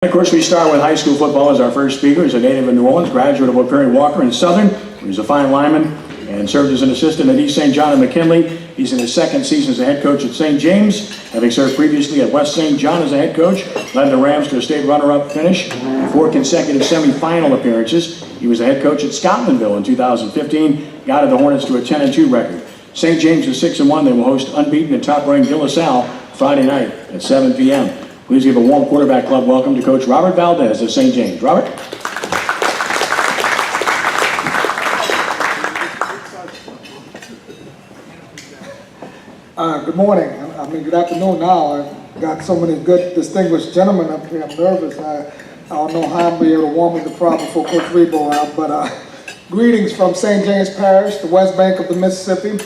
Of course, we start with high school football as our first speaker. He's a native of New Orleans, graduate of Perry Walker in Southern. He's a fine lineman and served as an assistant at East St. John and McKinley. He's in his second season as a head coach at St. James, having served previously at West St. John as a head coach, led the Rams to a state runner-up finish, 4 consecutive semifinal appearances. He was a head coach at Scotlandville in 2015, guided the Hornets to a 10-2 record. St. James is 6-1. They will host unbeaten and top-ranked De La Salle Friday night at 7 p.m. Please give a warm quarterback club welcome to Coach Robert Valdez of St. James. Robert? Good morning. Good afternoon now. I've got so many good, distinguished gentlemen up here. I'm nervous. I don't know how I'll be able to warm up the crowd before Coach Rebo out, but greetings from St. James Parish, the west bank of the Mississippi.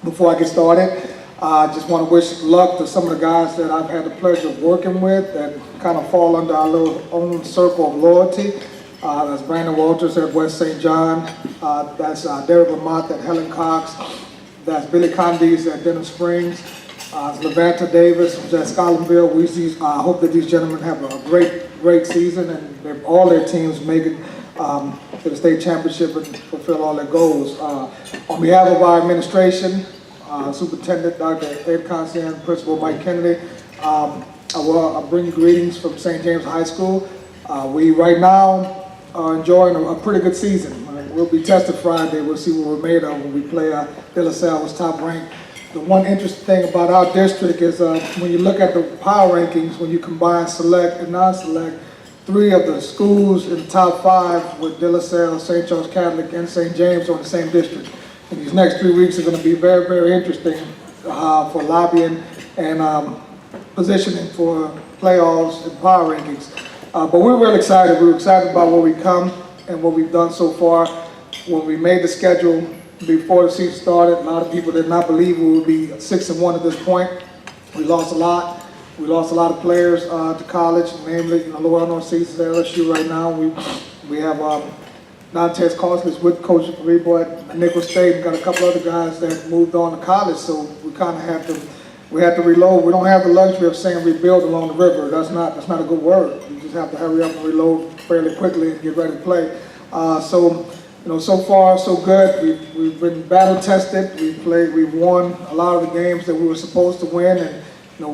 Before I get started, I just want to wish luck to some of the guys that I've had the pleasure of working with that kind of fall under our little own circle of loyalty. That's Brandon Walters at West St. John. That's Derek Lamont at Helen Cox. That's Billy Condes at Denham Springs. Levanta Davis at Scotlandville. I hope that these gentlemen have a great season and all their teams make it to the state championship and fulfill all their goals. On behalf of our administration, Superintendent Dr. Ed Consian, Principal Mike Kennedy, I bring you greetings from St. James High School. We right now are enjoying a pretty good season. We'll be tested Friday. We'll see what we're made of when we play De La Salle, was top ranked. The one interesting thing about our district is when you look at the power rankings, when you combine select and non-select, 3 of the schools in the top 5 with De La Salle, St. Charles Catholic, and St. James are in the same district. And these next 3 weeks are going to be very, very interesting for lobbying and positioning for playoffs and power rankings. But we're really excited. We're excited about where we come and what we've done so far. When we made the schedule before the season started, a lot of people did not believe we would be 6-1 at this point. We lost a lot. We lost a lot of players to college, namely Lower North Seasons at LSU right now. We have Nantes Costless with Coach Rebo at Nicholls State, and got a couple other guys that moved on to college, so we kind of had to reload. We don't have the luxury of saying rebuild along the river. That's not a good word. You just have to hurry up and reload fairly quickly and get ready to play. So far so good. We've been battle tested. We've won a lot of the games that we were supposed to win, and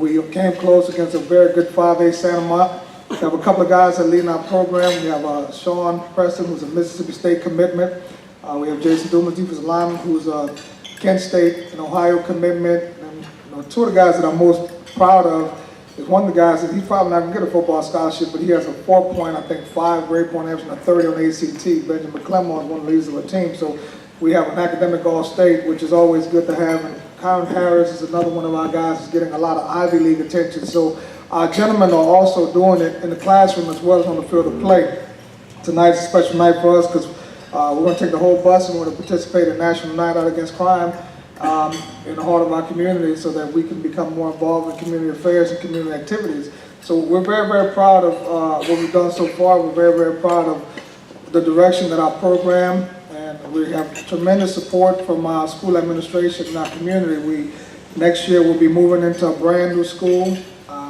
we came close against a very good 5A Santa Mont. We have a couple of guys that lead in our program. We have Sean Preston, who's a Mississippi State commitment. We have Jason Dumas, defensive lineman, who's a Kent State and Ohio commitment. And 2 of the guys that I'm most proud of is one of the guys that he's probably not going to get a football scholarship, but he has a 4.5 grade point average and a 30 on the ACT. Benjamin McClellan is one of the leaders of the team. So we have an academic all-state, which is always good to have. And Kyron Harris is another one of our guys who's getting a lot of Ivy League attention. So our gentlemen are also doing it in the classroom as well as on the field of play. Tonight's a special night for us because we're going to take the whole bus and we're going to participate in National Night Out Against Crime in the heart of our community so that we can become more involved in community affairs and community activities. So we're very, very proud of what we've done so far. We're very, very proud of the direction that our program, and we have tremendous support from our school administration and our community. Next year we'll be moving into a brand new school.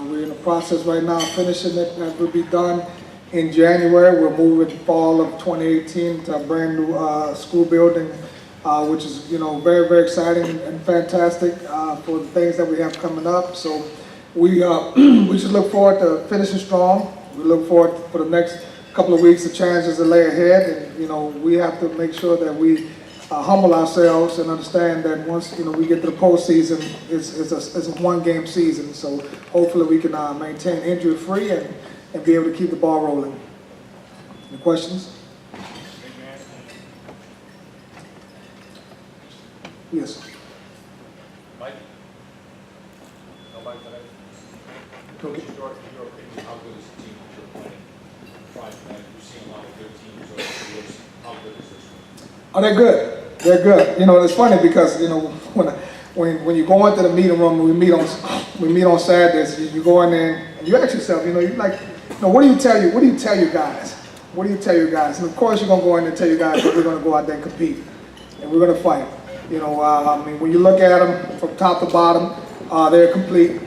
We're in the process right now of finishing it. That will be done in January. We're moving fall of 2018 to a brand new school building, which is very, very exciting and fantastic for the things that we have coming up. So we just look forward to finishing strong. We look forward for the next couple of weeks, the challenges that lay ahead, and we have to make sure that we humble ourselves and understand that once we get to the postseason, it's a one-game season. So hopefully we can maintain injury-free and be able to keep the ball rolling. Any questions? Yes. Mike? No, Mike, Okay. In your opinion, how good is the team that you're playing Friday night? You've seen a lot of good teams over the years. How good is this one? Oh, they're good. They're good. It's funny because when you go into the meeting room, we meet on Saturdays. You go in there and you ask yourself, what do you tell your guys? What do you tell your guys? And of course, you're gonna go in there and tell your guys that we're gonna go out there and compete, and we're gonna fight. When you look at them from top to bottom, they're a complete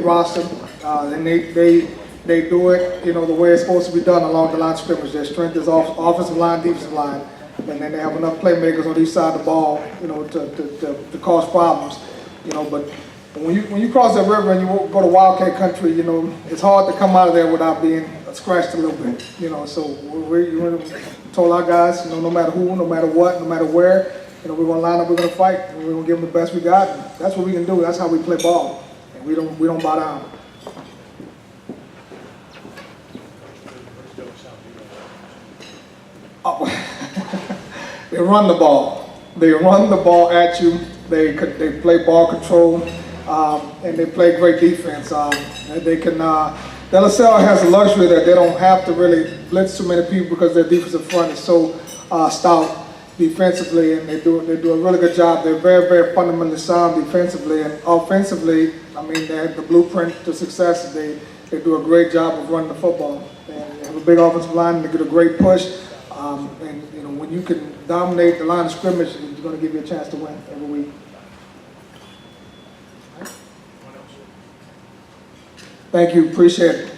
roster, and they They do it, the way it's supposed to be done along the line of scrimmage. Their strength is offensive line, defensive line, and then they have enough playmakers on each side of the ball, to cause problems, But when you cross that river and you go to Wildcat country, it's hard to come out of there without being scratched a little bit, So we told our guys, no matter who, no matter what, no matter where, we're gonna line up, we're gonna fight, and we're gonna give them the best we got. And that's what we can do. That's how we play ball. And we don't bow down. Oh. They run the ball. They run the ball at you. They play ball control, and they play great defense. They can. De La Salle has the luxury that they don't have to really blitz too many people because their defensive front is so stout defensively, and they do a really good job. They're very, very fundamentally sound defensively, and offensively, I mean, they have the blueprint to success. They do a great job of running the football. And they have a big offensive line. They get a great push, and when you can dominate the line of scrimmage, it's going to give you a chance to win every week. Thank you. Appreciate it.